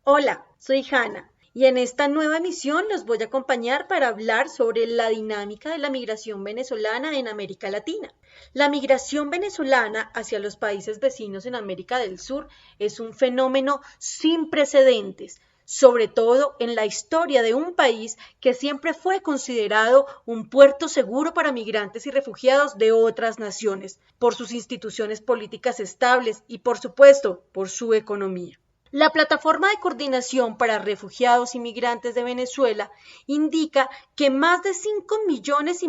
Hola, soy Hanna y en esta nueva emisión los voy a acompañar para hablar sobre la dinámica de la migración venezolana en América Latina. La migración venezolana hacia los países vecinos en América del Sur es un fenómeno sin precedentes, sobre todo en la historia de un país que siempre fue considerado un puerto seguro para migrantes y refugiados de otras naciones, por sus instituciones políticas estables y, por supuesto, por su economía. La Plataforma de Coordinación para Refugiados y Migrantes de Venezuela indica que más de 5,5 millones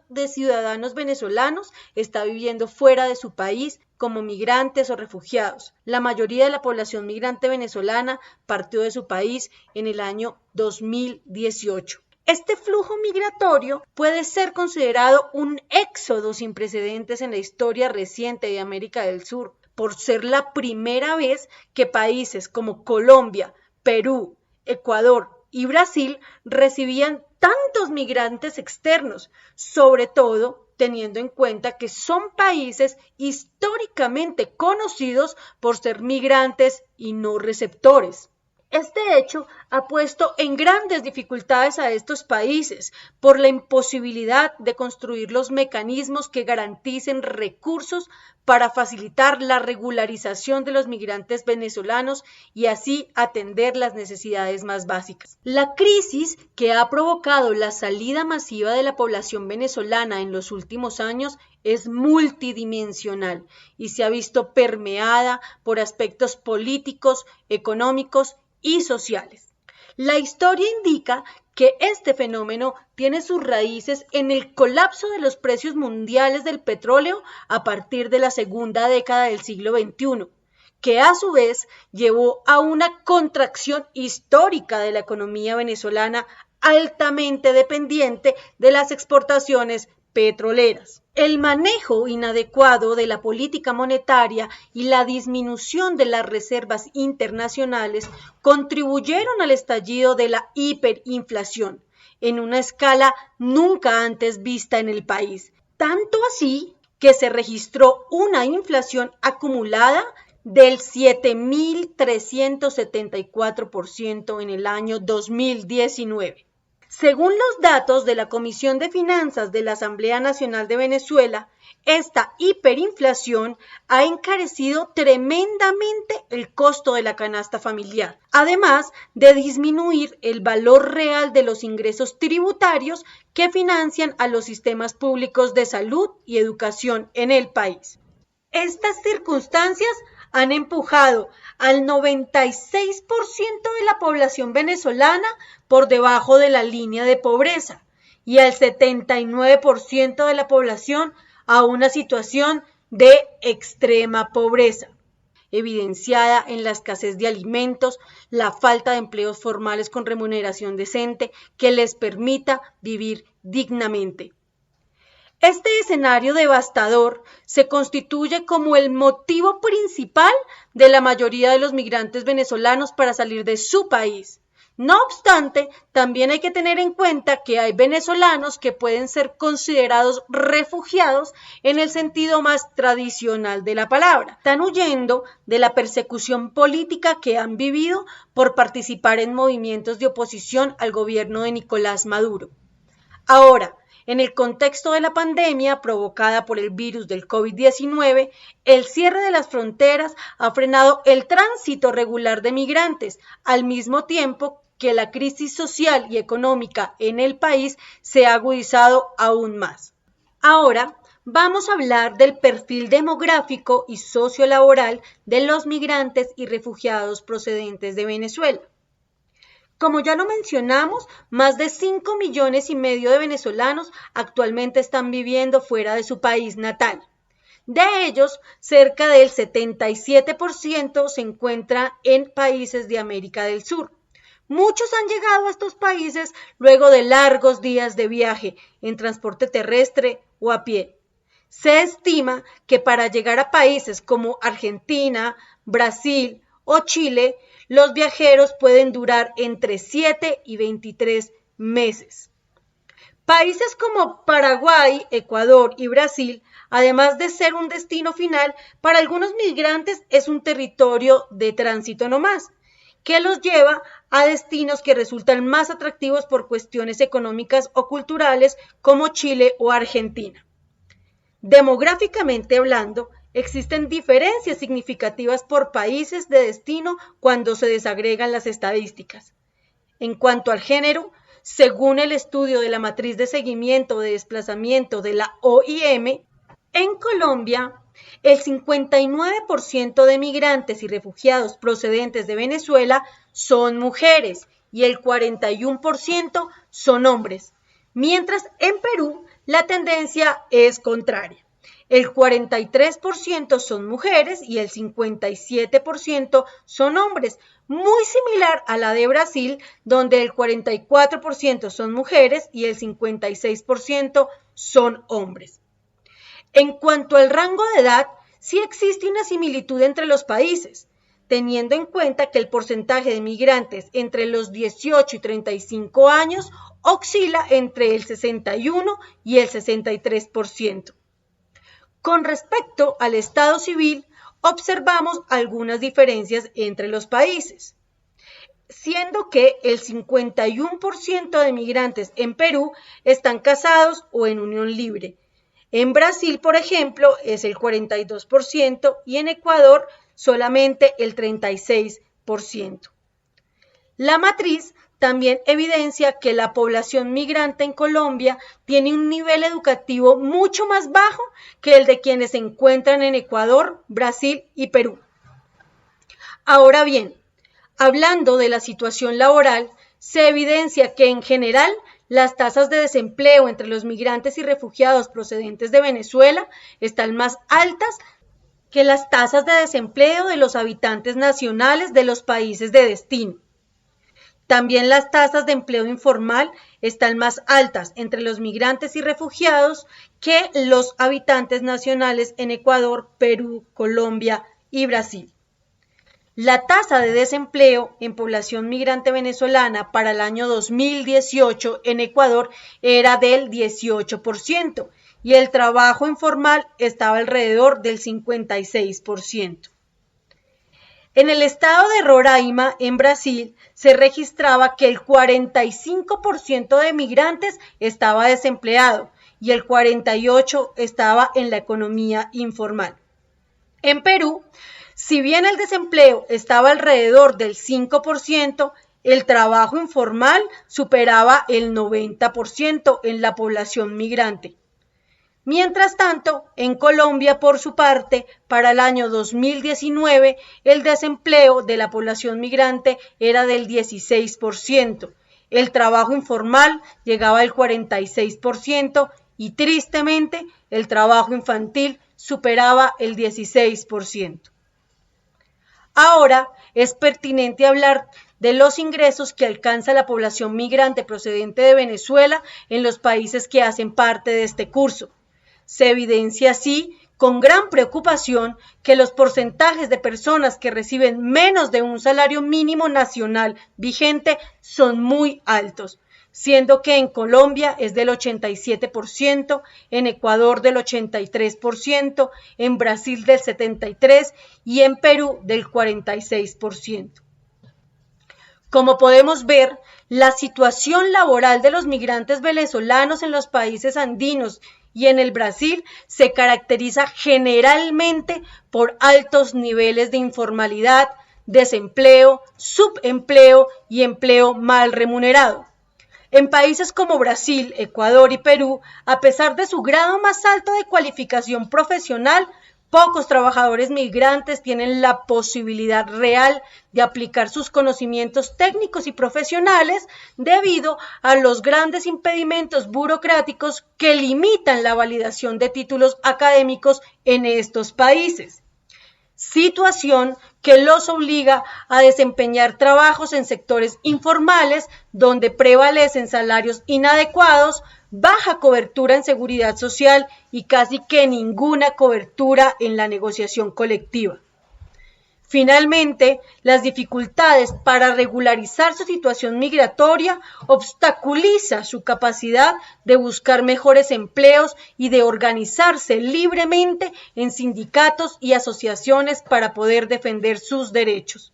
de ciudadanos venezolanos está viviendo fuera de su país como migrantes o refugiados. La mayoría de la población migrante venezolana partió de su país en el año 2018. Este flujo migratorio puede ser considerado un éxodo sin precedentes en la historia reciente de América del Sur, por ser la primera vez que países como Colombia, Perú, Ecuador y Brasil recibían tantos migrantes externos, sobre todo teniendo en cuenta que son países históricamente conocidos por ser migrantes y no receptores. Este hecho ha puesto en grandes dificultades a estos países por la imposibilidad de construir los mecanismos que garanticen recursos para facilitar la regularización de los migrantes venezolanos y así atender las necesidades más básicas. La crisis que ha provocado la salida masiva de la población venezolana en los últimos años es multidimensional y se ha visto permeada por aspectos políticos, económicos y sociales. La historia indica que este fenómeno tiene sus raíces en el colapso de los precios mundiales del petróleo a partir de la segunda década del siglo XXI, que a su vez llevó a una contracción histórica de la economía venezolana altamente dependiente de las exportaciones petroleras. El manejo inadecuado de la política monetaria y la disminución de las reservas internacionales contribuyeron al estallido de la hiperinflación en una escala nunca antes vista en el país, tanto así que se registró una inflación acumulada del 7.374% en el año 2019. Según los datos de la Comisión de Finanzas de la Asamblea Nacional de Venezuela, esta hiperinflación ha encarecido tremendamente el costo de la canasta familiar, además de disminuir el valor real de los ingresos tributarios que financian a los sistemas públicos de salud y educación en el país. Estas circunstancias han empujado al 96% de la población venezolana por debajo de la línea de pobreza y al 79% de la población a una situación de extrema pobreza, evidenciada en la escasez de alimentos, la falta de empleos formales con remuneración decente que les permita vivir dignamente. Este escenario devastador se constituye como el motivo principal de la mayoría de los migrantes venezolanos para salir de su país. No obstante, también hay que tener en cuenta que hay venezolanos que pueden ser considerados refugiados en el sentido más tradicional de la palabra. Están huyendo de la persecución política que han vivido por participar en movimientos de oposición al gobierno de Nicolás Maduro. Ahora, en el contexto de la pandemia provocada por el virus del COVID-19, el cierre de las fronteras ha frenado el tránsito regular de migrantes, al mismo tiempo que la crisis social y económica en el país se ha agudizado aún más. Ahora, vamos a hablar del perfil demográfico y sociolaboral de los migrantes y refugiados procedentes de Venezuela. Como ya lo mencionamos, más de 5,5 millones de venezolanos actualmente están viviendo fuera de su país natal. De ellos, cerca del 77% se encuentra en países de América del Sur. Muchos han llegado a estos países luego de largos días de viaje en transporte terrestre o a pie. Se estima que para llegar a países como Argentina, Brasil o Chile, los viajeros pueden durar entre 7 y 23 meses. Países como Paraguay, Ecuador y Brasil, además de ser un destino final, para algunos migrantes es un territorio de tránsito nomás, que los lleva a destinos que resultan más atractivos por cuestiones económicas o culturales como Chile o Argentina. Demográficamente hablando, existen diferencias significativas por países de destino cuando se desagregan las estadísticas. En cuanto al género, según el estudio de la matriz de seguimiento de desplazamiento de la OIM, en Colombia, el 59% de migrantes y refugiados procedentes de Venezuela son mujeres y el 41% son hombres, mientras en Perú la tendencia es contraria. El 43% son mujeres y el 57% son hombres, muy similar a la de Brasil, donde el 44% son mujeres y el 56% son hombres. En cuanto al rango de edad, sí existe una similitud entre los países, teniendo en cuenta que el porcentaje de migrantes entre los 18 y 35 años oscila entre el 61 y el 63%. Con respecto al estado civil, observamos algunas diferencias entre los países, siendo que el 51% de migrantes en Perú están casados o en unión libre. En Brasil, por ejemplo, es el 42% y en Ecuador solamente el 36%. La matriz también evidencia que la población migrante en Colombia tiene un nivel educativo mucho más bajo que el de quienes se encuentran en Ecuador, Brasil y Perú. Ahora bien, hablando de la situación laboral, se evidencia que en general las tasas de desempleo entre los migrantes y refugiados procedentes de Venezuela están más altas que las tasas de desempleo de los habitantes nacionales de los países de destino. También las tasas de empleo informal están más altas entre los migrantes y refugiados que los habitantes nacionales en Ecuador, Perú, Colombia y Brasil. La tasa de desempleo en población migrante venezolana para el año 2018 en Ecuador era del 18% y el trabajo informal estaba alrededor del 56%. En el estado de Roraima, en Brasil, se registraba que el 45% de migrantes estaba desempleado y el 48% estaba en la economía informal. En Perú, si bien el desempleo estaba alrededor del 5%, el trabajo informal superaba el 90% en la población migrante. Mientras tanto, en Colombia, por su parte, para el año 2019, el desempleo de la población migrante era del 16%, el trabajo informal llegaba al 46% y, tristemente, el trabajo infantil superaba el 16%. Ahora es pertinente hablar de los ingresos que alcanza la población migrante procedente de Venezuela en los países que hacen parte de este curso. Se evidencia así con gran preocupación que los porcentajes de personas que reciben menos de un salario mínimo nacional vigente son muy altos, siendo que en Colombia es del 87%, en Ecuador del 83%, en Brasil del 73% y en Perú del 46%. Como podemos ver, la situación laboral de los migrantes venezolanos en los países andinos y en el Brasil se caracteriza generalmente por altos niveles de informalidad, desempleo, subempleo y empleo mal remunerado. En países como Brasil, Ecuador y Perú, a pesar de su grado más alto de cualificación profesional, pocos trabajadores migrantes tienen la posibilidad real de aplicar sus conocimientos técnicos y profesionales debido a los grandes impedimentos burocráticos que limitan la validación de títulos académicos en estos países. Situación que los obliga a desempeñar trabajos en sectores informales donde prevalecen salarios inadecuados, baja cobertura en seguridad social y casi que ninguna cobertura en la negociación colectiva. Finalmente, las dificultades para regularizar su situación migratoria obstaculiza su capacidad de buscar mejores empleos y de organizarse libremente en sindicatos y asociaciones para poder defender sus derechos.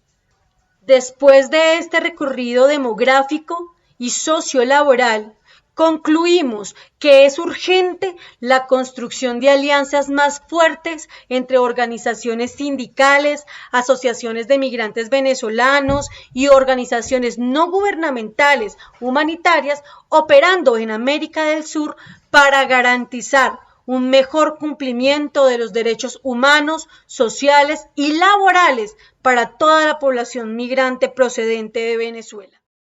Después de este recorrido demográfico y sociolaboral, concluimos que es urgente la construcción de alianzas más fuertes entre organizaciones sindicales, asociaciones de migrantes venezolanos y organizaciones no gubernamentales humanitarias operando en América del Sur para garantizar un mejor cumplimiento de los derechos humanos, sociales y laborales para toda la población migrante procedente de Venezuela.